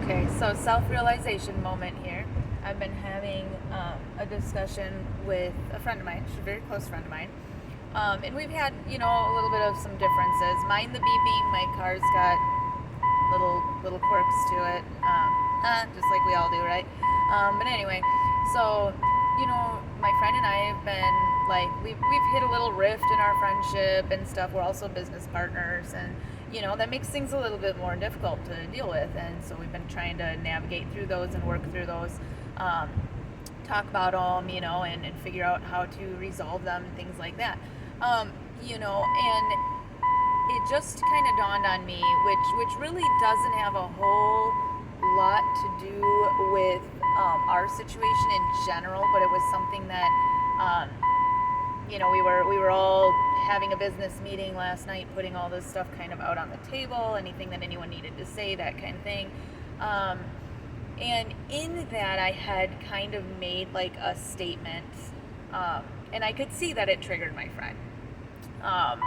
Okay, so self-realization moment here. I've been having a discussion with a friend of mine. She's a very close friend of mine. And we've had, a little bit of some differences. Mind the beeping. My car's got little quirks to it, just like we all do, right? But anyway, so my friend and I have been like we've hit a little rift in our friendship and stuff. We're also business partners, and that makes things a little bit more difficult to deal with. And so we've been trying to navigate through those and work through those. Talk about them, and figure out how to resolve them and things like that. And it just kind of dawned on me, which really doesn't have a whole lot to do with our situation in general, but it was something that we were all having a business meeting last night, putting all this stuff kind of out on the table, anything that anyone needed to say, that kind of thing. And in that, I had kind of made like a statement, and I could see that it triggered my friend. And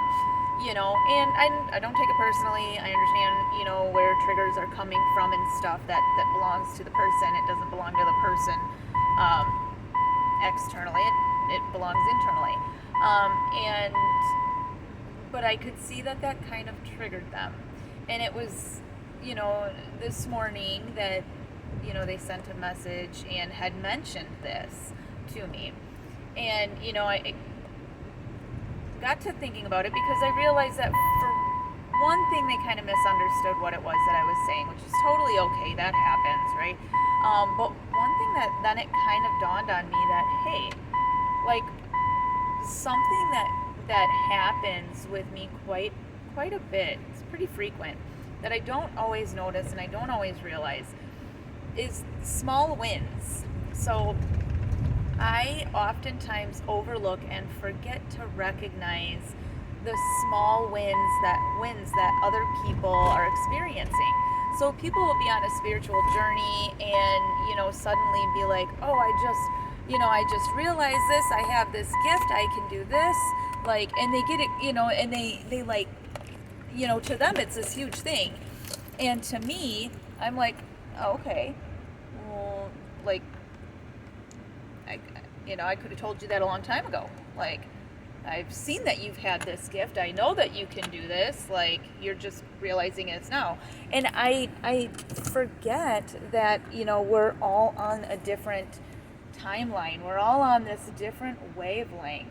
I don't take it personally. I understand, where triggers are coming from and stuff that belongs to the person. It doesn't belong to the person um, externally. It belongs internally. And but I could see that kind of triggered them, and it was, this morning that they sent a message and had mentioned this to me, and I got to thinking about it because I realized that for one thing, they kind of misunderstood what it was that I was saying, which is totally okay. That happens, right? But one thing that then it kind of dawned on me that, hey, like something that happens with me quite a bit. It's pretty frequent that I don't always notice and I don't always realize is small wins. So I oftentimes overlook and forget to recognize the small wins that other people are experiencing. So people will be on a spiritual journey and, suddenly be like, "Oh, I just realized this. I have this gift. I can do this." Like, and they get it, and they like, to them it's this huge thing. And to me, I'm like, "Oh, okay. Well, like I could have told you that a long time ago. Like, I've seen that you've had this gift. I know that you can do this. Like, you're just realizing it's now." And I forget that, we're all on a different timeline. We're all on this different wavelength.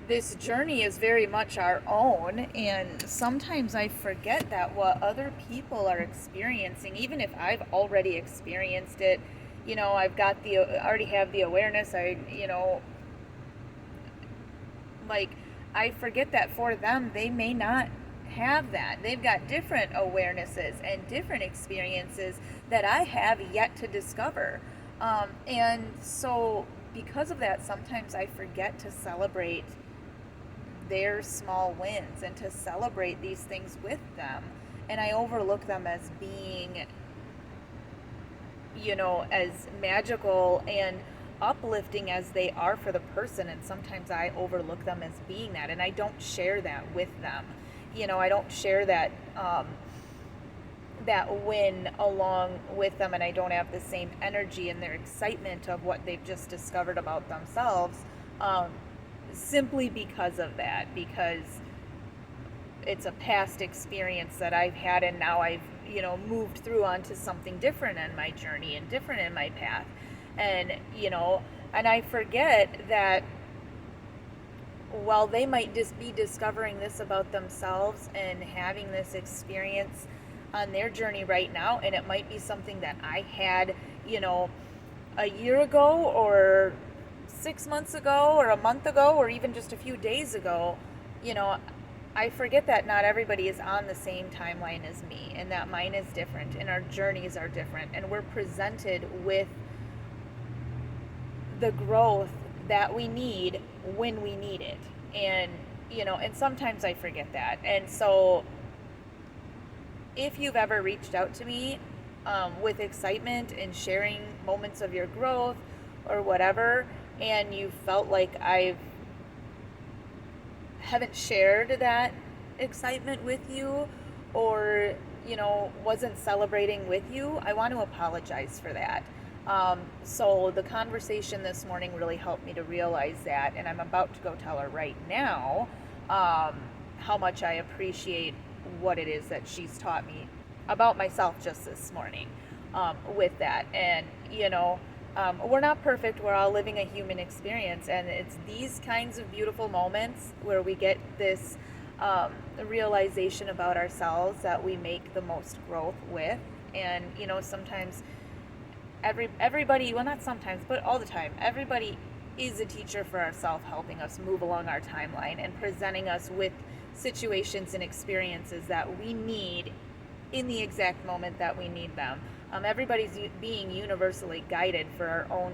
This journey is very much our own, and sometimes I forget that what other people are experiencing, even if I've already experienced it, I've got already have the awareness. Like, I forget that for them, they may not have that. They've got different awarenesses and different experiences that I have yet to discover. And so, because of that, sometimes I forget to celebrate their small wins and to celebrate these things with them. And I overlook them as being, as magical and uplifting as they are for the person, and sometimes I overlook them as being that, and I don't share that with them. I don't share that that win along with them, and I don't have the same energy and their excitement of what they've just discovered about themselves, simply because of that, because it's a past experience that I've had, and now I've moved through onto something different in my journey and different in my path. And and I forget that while they might just be discovering this about themselves and having this experience on their journey right now, and it might be something that I had a year ago or 6 months ago or a month ago or even just a few days ago, I forget that not everybody is on the same timeline as me, and that mine is different, and our journeys are different, and we're presented with the growth that we need when we need it. And and sometimes I forget that. And so if you've ever reached out to me with excitement and sharing moments of your growth or whatever, and you felt like I haven't shared that excitement with you, or wasn't celebrating with you, I want to apologize for that. So the conversation this morning really helped me to realize that, and I'm about to go tell her right now how much I appreciate what it is that she's taught me about myself just this morning with that. And, we're not perfect. We're all living a human experience. And it's these kinds of beautiful moments where we get this realization about ourselves that we make the most growth with. And, sometimes everybody, well, not sometimes, but all the time, everybody is a teacher for ourselves, helping us move along our timeline and presenting us with situations and experiences that we need in the exact moment that we need them. Everybody's being universally guided for our own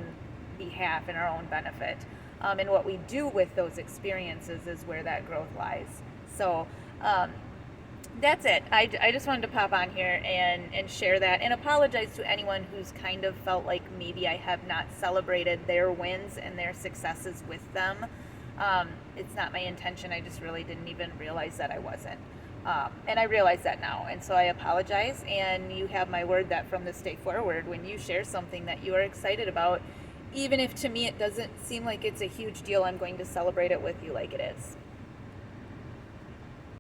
behalf and our own benefit. And what we do with those experiences is where that growth lies. So that's it. I just wanted to pop on here and share that and apologize to anyone who's kind of felt like maybe I have not celebrated their wins and their successes with them. It's not my intention. I just really didn't even realize that I wasn't. And I realize that now. And so I apologize. And you have my word that from this day forward, when you share something that you are excited about, even if to me it doesn't seem like it's a huge deal, I'm going to celebrate it with you like it is.